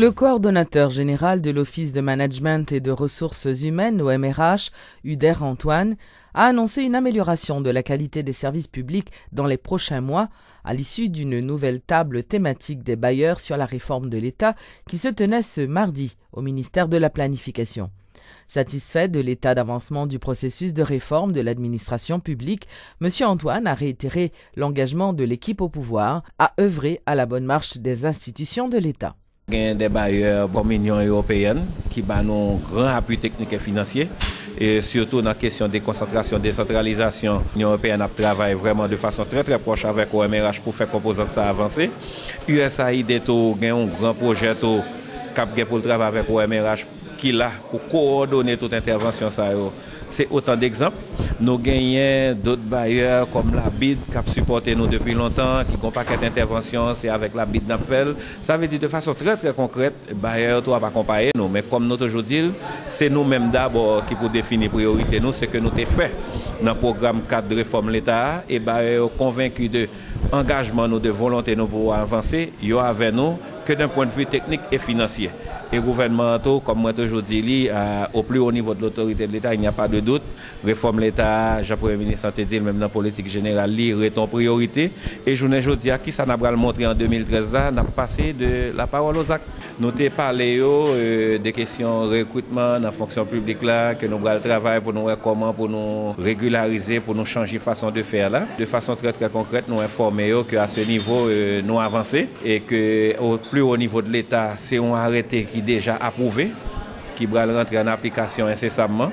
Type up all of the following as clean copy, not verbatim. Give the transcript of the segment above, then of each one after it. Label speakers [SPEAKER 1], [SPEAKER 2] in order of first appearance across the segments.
[SPEAKER 1] Le coordonnateur général de l'Office de management et de ressources humaines, OMRH, Uder Antoine, a annoncé une amélioration de la qualité des services publics dans les prochains mois à l'issue d'une nouvelle table thématique des bailleurs sur la réforme de l'État qui se tenait ce mardi au ministère de la Planification. Satisfait de l'état d'avancement du processus de réforme de l'administration publique, M. Antoine a réitéré l'engagement de l'équipe au pouvoir à œuvrer à la bonne marche des institutions de l'État.
[SPEAKER 2] Il y a des bailleurs comme l'Union européenne qui ont un grand appui technique et financier. Et surtout dans la question de déconcentration, décentralisation, l'Union européenne travaille vraiment de façon très proche avec OMRH pour faire composante ça avancer. USAID a un grand projet pour le travail avec OMRH qui est là pour coordonner toute intervention. C'est autant d'exemples. Nous gagnons d'autres bailleurs comme la BID qui a supporté nous depuis longtemps, qui ont un paquet d'interventions, c'est avec la BID d'Apfel. Ça veut dire de façon très concrète, bailleurs doivent accompagner nous. Mais comme nous toujours dit, c'est nous-mêmes d'abord qui pour définir priorité nous, c'est que nous avons fait dans le programme 4 de réforme de l'État et bailleurs convaincus de engagement nous, de volonté nous pour avancer, ils sont avec nous que d'un point de vue technique et financier. Et gouvernementaux, comme moi toujours dit, au plus haut niveau de l'autorité de l'État, il n'y a pas de doute. Réforme l'État, Jean-Premier ministre santé dit, même dans la politique générale, est en priorité. Et je ne dis à qui ça n'a pas montré en 2013, là, n'a passé de la parole aux actes. Nous avons parlé des questions de recrutement dans la fonction publique, là, que nous allons travailler pour nous voir comment, pour nous régulariser, pour nous changer de façon de faire. Là. De façon très concrète, nous informer qu'à ce niveau, nous avançons et qu'au plus haut niveau de l'État, c'est un arrêté qui est déjà approuvé, qui va rentrer en application incessamment.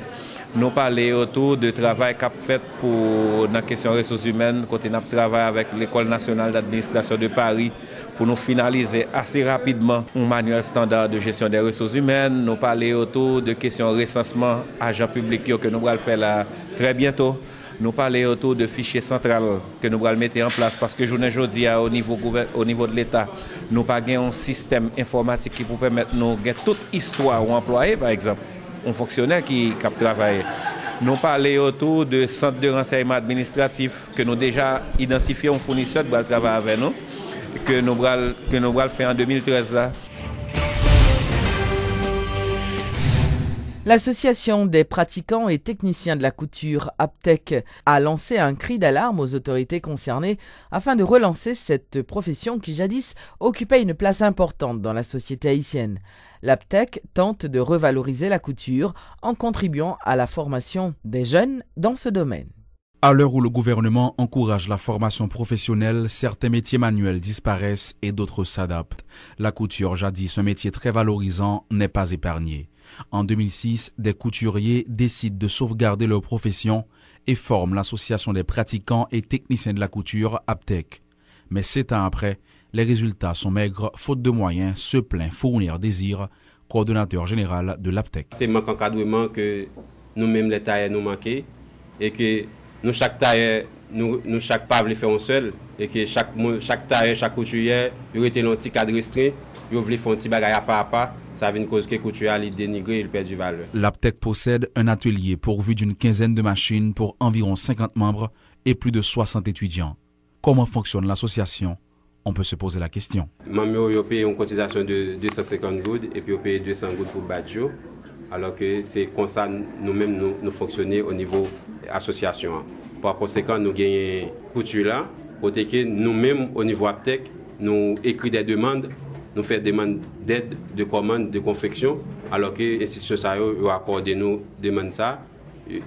[SPEAKER 2] Nous parlons autour de travail qu'a fait pour la question des ressources humaines, côté nous travaillons avec l'École nationale d'administration de Paris pour nous finaliser assez rapidement un manuel standard de gestion des ressources humaines. Nous parlons autour de questions recensement agents publics que nous allons faire là très bientôt. Nous parlons autour de fichiers central que nous allons mettre en place parce que aujourd'hui au niveau de l'État, nous n'avons pas un système informatique qui peut permettre de nous gagner toute histoire ou employé par exemple. Un fonctionnaire qui travaille. Nous parlons autour de centres de renseignement administratif que nous déjà identifié un fournisseur qui va travailler avec nous, que nous allons faire en 2013. Là.
[SPEAKER 1] L'Association des pratiquants et techniciens de la couture APTEC a lancé un cri d'alarme aux autorités concernées afin de relancer cette profession qui jadis occupait une place importante dans la société haïtienne. L'APTEC tente de revaloriser la couture en contribuant à la formation des jeunes dans ce domaine.
[SPEAKER 3] À l'heure où le gouvernement encourage la formation professionnelle, certains métiers manuels disparaissent et d'autres s'adaptent. La couture, jadis un métier très valorisant, n'est pas épargné. En 2006, des couturiers décident de sauvegarder leur profession et forment l'association des pratiquants et techniciens de la couture APTEC. Mais 7 ans après, les résultats sont maigres, faute de moyens, se plaint Fournir Désir, coordonnateur général de l'APTEC.
[SPEAKER 4] C'est manque d'encadrement que nous-mêmes les tailleurs nous manquons et que nous chaque tailleur, nous chaque pas le faire seul et que chaque tailleur, chaque couturier, il était un petit cadre restreint, il voulait faire un petit bagage à pas. Ça veut une cause que le couturier il dénigre, il perd du valeur.
[SPEAKER 3] L'APTEC possède un atelier pourvu d'une quinzaine de machines pour environ 50 membres et plus de 60 étudiants. Comment fonctionne l'association? On peut se poser la question.
[SPEAKER 4] Membres ont payé une cotisation de 250 gouttes et puis ont payé 200 gouttes pour badjo. Alors que c'est comme ça nous-mêmes nous fonctionnons au niveau association. Par conséquent, nous gagnons couture là, côté que nous-mêmes au niveau APTEC, nous écrivons des demandes. Nous faisons des demandes d'aide, de commandes, de confection, alors que l'institution a accordé nous demande ça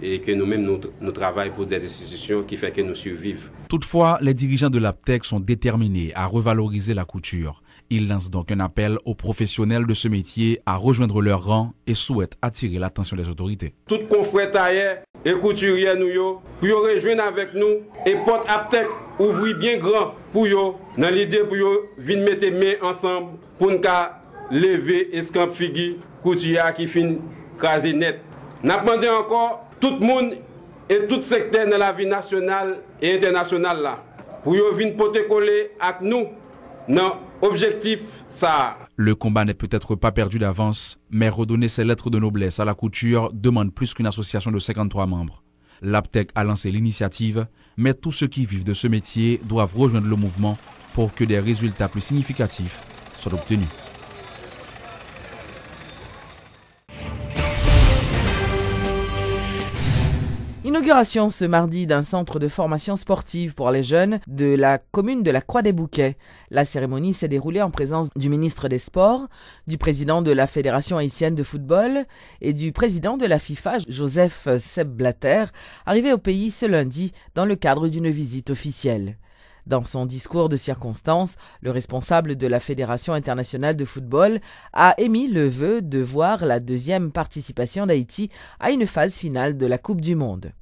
[SPEAKER 4] et que nous-mêmes nous travaillons pour des institutions qui font que nous survivons.
[SPEAKER 3] Toutefois, les dirigeants de l'APTEC sont déterminés à revaloriser la couture. Ils lancent donc un appel aux professionnels de ce métier à rejoindre leur rang et souhaitent attirer l'attention des autorités.
[SPEAKER 4] Tout confrère tailleur et couturier pour rejoindre avec nous et porte APTEC ouvrir bien grand pour yo dans l'idée pour yo venir mettre main ensemble pour nous lever escampe figure couturier qui fin craser net. N'a demandé encore tout le monde et tout secteur dans la vie nationale et internationale là pour yo venir porter coller avec nous dans objectif ça.
[SPEAKER 3] Le combat n'est peut-être pas perdu d'avance, mais redonner ses lettres de noblesse à la couture demande plus qu'une association de 53 membres. L'APTEC a lancé l'initiative, mais tous ceux qui vivent de ce métier doivent rejoindre le mouvement pour que des résultats plus significatifs soient obtenus.
[SPEAKER 1] Inauguration ce mardi d'un centre de formation sportive pour les jeunes de la commune de la Croix-des-Bouquets. La cérémonie s'est déroulée en présence du ministre des Sports, du président de la Fédération haïtienne de football et du président de la FIFA, Joseph Seb Blatter, arrivé au pays ce lundi dans le cadre d'une visite officielle. Dans son discours de circonstance, le responsable de la Fédération internationale de football a émis le vœu de voir la deuxième participation d'Haïti à une phase finale de la Coupe du Monde.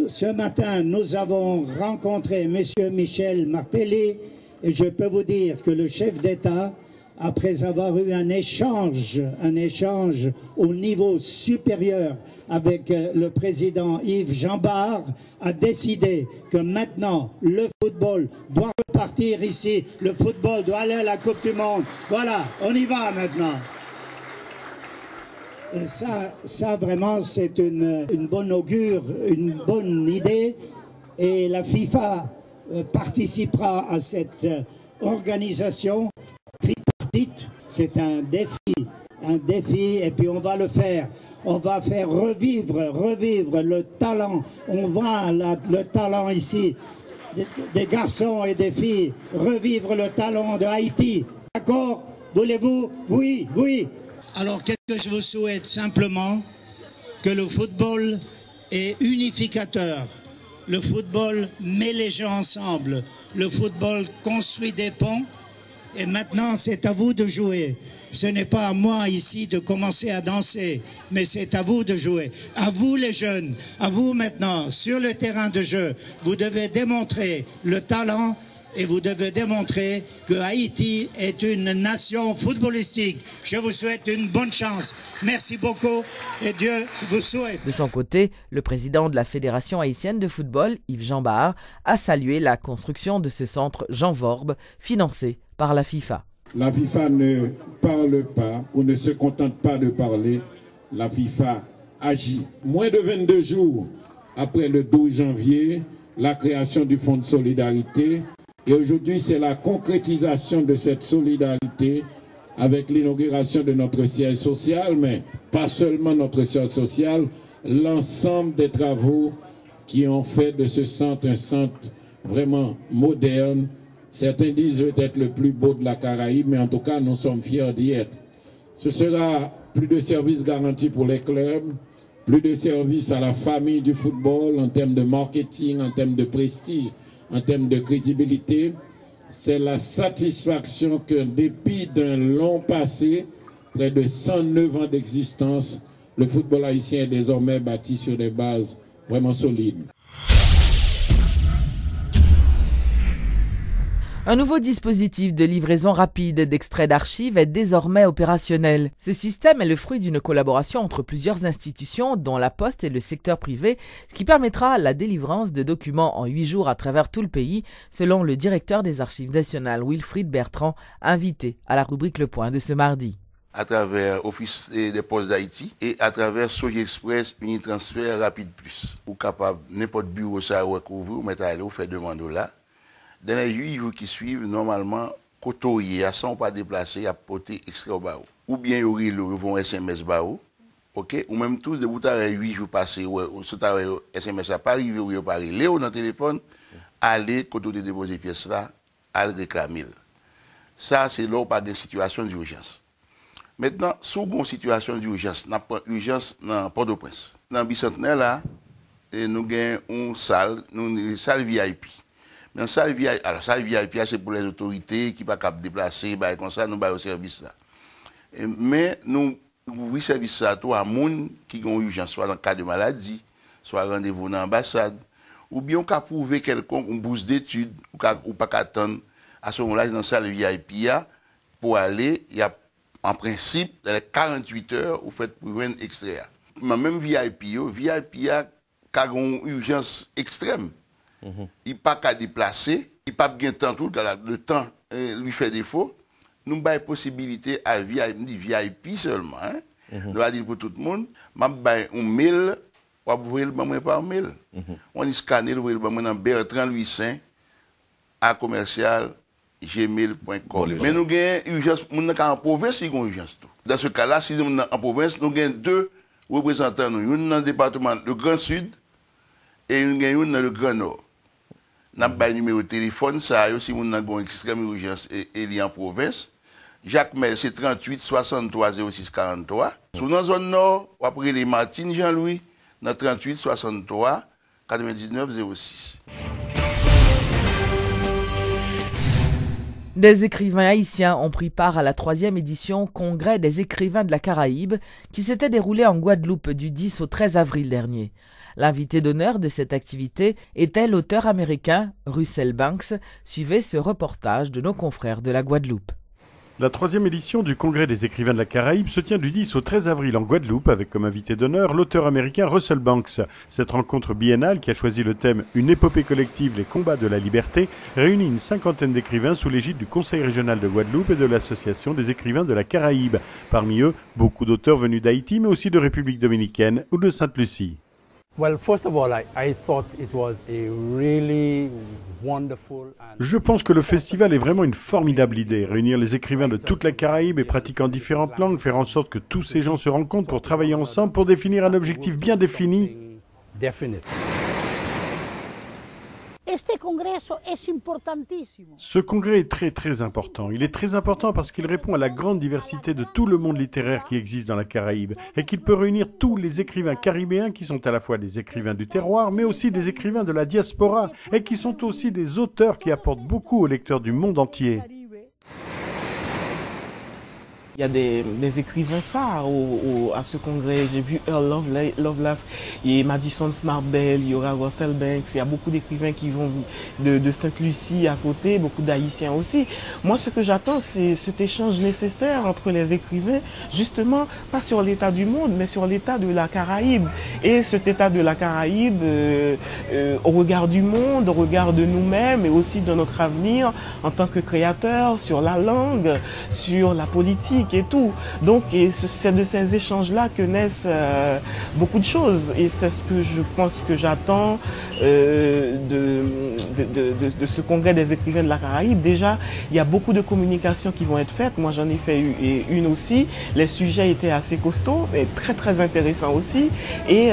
[SPEAKER 5] Ce matin, nous avons rencontré M. Michel Martelly et je peux vous dire que le chef d'État, après avoir eu un échange au niveau supérieur avec le président Yves Jean-Bart, a décidé que maintenant le football doit repartir ici, le football doit aller à la Coupe du Monde. Voilà, on y va maintenant. Et ça vraiment, c'est une bonne augure, une bonne idée. Et la FIFA participera à cette organisation tripartite. C'est un défi, et puis on va le faire. On va faire revivre le talent. On voit le talent ici, des garçons et des filles, revivre le talent de Haïti. D'accord? Voulez-vous? Oui, oui. Alors, qu'est-ce que je vous souhaite? Simplement que le football est unificateur. Le football met les gens ensemble. Le football construit des ponts. Et maintenant, c'est à vous de jouer. Ce n'est pas à moi ici de commencer à danser, mais c'est à vous de jouer. À vous les jeunes, à vous maintenant, sur le terrain de jeu, vous devez démontrer le talent et vous devez démontrer que Haïti est une nation footballistique. Je vous souhaite une bonne chance. Merci beaucoup et Dieu vous souhaite.
[SPEAKER 1] De son côté, le président de la Fédération haïtienne de football, Yves Jean-Bart, a salué la construction de ce centre Jean Vorbe, financé par la FIFA.
[SPEAKER 6] La FIFA ne parle pas ou ne se contente pas de parler, la FIFA agit. Moins de 22 jours après le 12 janvier, la création du Fonds de solidarité. Et aujourd'hui, c'est la concrétisation de cette solidarité avec l'inauguration de notre siège social, mais pas seulement notre siège social, l'ensemble des travaux qui ont fait de ce centre un centre vraiment moderne. Certains disent peut-être le plus beau de la Caraïbe, mais en tout cas, nous sommes fiers d'y être. Ce sera plus de services garantis pour les clubs, plus de services à la famille du football en termes de marketing, en termes de prestige, en termes de crédibilité. C'est la satisfaction qu'en dépit d'un long passé, près de 109 ans d'existence, le football haïtien est désormais bâti sur des bases vraiment solides.
[SPEAKER 1] Un nouveau dispositif de livraison rapide d'extraits d'archives est désormais opérationnel. Ce système est le fruit d'une collaboration entre plusieurs institutions, dont la Poste et le secteur privé, ce qui permettra la délivrance de documents en 8 jours à travers tout le pays, selon le directeur des Archives nationales, Wilfried Bertrand, invité à la rubrique Le Point de ce mardi.
[SPEAKER 7] À travers Office des Postes d'Haïti et à travers Soji Express, Unitransfert Rapide Plus. Ou capable, n'importe bureau ça recouvrir, ou mettre à aller, ou faire demande là. Dans les 8 jours qui suivent, normalement, côté à 100 pas déplacé, à porter extrait au barreau. Ou bien, ils vont SMS barreau, ok? Ou même tous, de bout à 8 jours passés, ou ce SMS à pas arrivé, ou pas arrivé, dans le téléphone, aller, côté de déposer pièces là, à le réclamer. Ça, c'est là où pas de situation d'urgence. Maintenant, sous une situation d'urgence, n'a pas urgence dans Port-au-Prince. Dans le bicentenaire là, nous avons une salle VIP. Dans la salle VIP, alors salle VIP, c'est pour les autorités qui ne peuvent pas déplacer, comme ça, nous avons le service là. Mais nous ouvrons le service à tout à monde qui ont urgence, soit dans le cas de maladie, soit rendez-vous dans l'ambassade, ou bien on peut prouver quelconque une bourse d'études, ou pas qu'attendre. À ce moment-là, dans la salle VIP, pour aller, il y a en principe, dans les 48 heures, vous faites pour un extrait. Même VIP a une urgence extrême. Il n'a pas qu'à déplacer, il n'a pas de temps tout, le temps lui fait défaut. Nous avons la possibilité à VIP seulement. Nous allons dire pour tout le monde, je vais un mail, on va ouvrir le par mail. On va scanner le dans Bertrand Louis Saint à commercial gmail.com. Mais nous avons urgence, nous avons en province, nous avons urgence. Dans ce cas-là, si nous sommes en province, nous avons 2 représentants. Nous dans le département, le Grand Sud, et nous avons dans le Grand Nord. Nous avons un numéro de téléphone, ça aussi, nous avons une extrême urgence et en province. Jacques Mel, c'est 38 63 06 43. Sur la zone nord, après les Martines Jean-Louis, dans 38 63 99 06.
[SPEAKER 1] Des écrivains haïtiens ont pris part à la 3e édition Congrès des écrivains de la Caraïbe qui s'était déroulé en Guadeloupe du 10 au 13 avril dernier. L'invité d'honneur de cette activité était l'auteur américain Russell Banks. Suivez ce reportage de nos confrères de la Guadeloupe.
[SPEAKER 8] La 3e édition du Congrès des écrivains de la Caraïbe se tient du 10 au 13 avril en Guadeloupe avec comme invité d'honneur l'auteur américain Russell Banks. Cette rencontre biennale qui a choisi le thème « Une épopée collective, les combats de la liberté » réunit une cinquantaine d'écrivains sous l'égide du Conseil régional de Guadeloupe et de l'Association des écrivains de la Caraïbe. Parmi eux, beaucoup d'auteurs venus d'Haïti mais aussi de République dominicaine ou de Sainte-Lucie. Je pense que le festival est vraiment une formidable idée. Réunir les écrivains de toute la Caraïbe et pratiquant différentes langues, faire en sorte que tous ces gens se rencontrent pour travailler ensemble, pour définir un objectif bien défini. Ce congrès est très important. Il est très important parce qu'il répond à la grande diversité de tout le monde littéraire qui existe dans la Caraïbe et qu'il peut réunir tous les écrivains caribéens qui sont à la fois des écrivains du terroir mais aussi des écrivains de la diaspora et qui sont aussi des auteurs qui apportent beaucoup aux lecteurs du monde entier.
[SPEAKER 9] Il y a des écrivains phares à ce congrès. J'ai vu Earl Lovelace, et Madison Smart-Bell, il y aura Russell Banks. Il y a beaucoup d'écrivains qui vont de Sainte-Lucie à côté, beaucoup d'Haïtiens aussi. Moi, ce que j'attends, c'est cet échange nécessaire entre les écrivains, justement, pas sur l'état du monde, mais sur l'état de la Caraïbe. Et cet état de la Caraïbe, au regard du monde, au regard de nous-mêmes et aussi de notre avenir en tant que créateurs, sur la langue, sur la politique et tout. Donc, c'est de ces échanges-là que naissent beaucoup de choses. Et c'est ce que je pense que j'attends de ce congrès des écrivains de la Caraïbe. Déjà, il y a beaucoup de communications qui vont être faites. Moi, j'en ai fait une aussi. Les sujets étaient assez costauds et très intéressants aussi. Et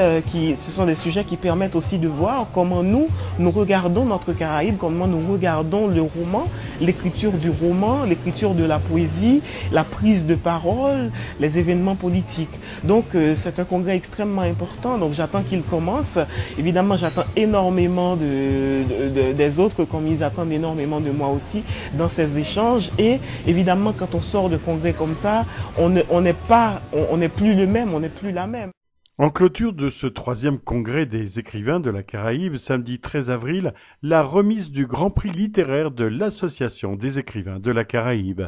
[SPEAKER 9] ce sont des sujets qui permettent aussi de voir comment nous regardons notre Caraïbe, comment nous regardons le roman, l'écriture du roman, l'écriture de la poésie, la prise de parole, les événements politiques. Donc c'est un congrès extrêmement important, donc j'attends qu'il commence. Évidemment, j'attends énormément des autres, comme ils attendent énormément de moi aussi dans ces échanges. Et évidemment, quand on sort de congrès comme ça, on n'est plus le même, on n'est plus la même.
[SPEAKER 8] En clôture de ce 3e congrès des écrivains de la Caraïbe, samedi 13 avril, la remise du Grand Prix littéraire de l'Association des écrivains de la Caraïbe.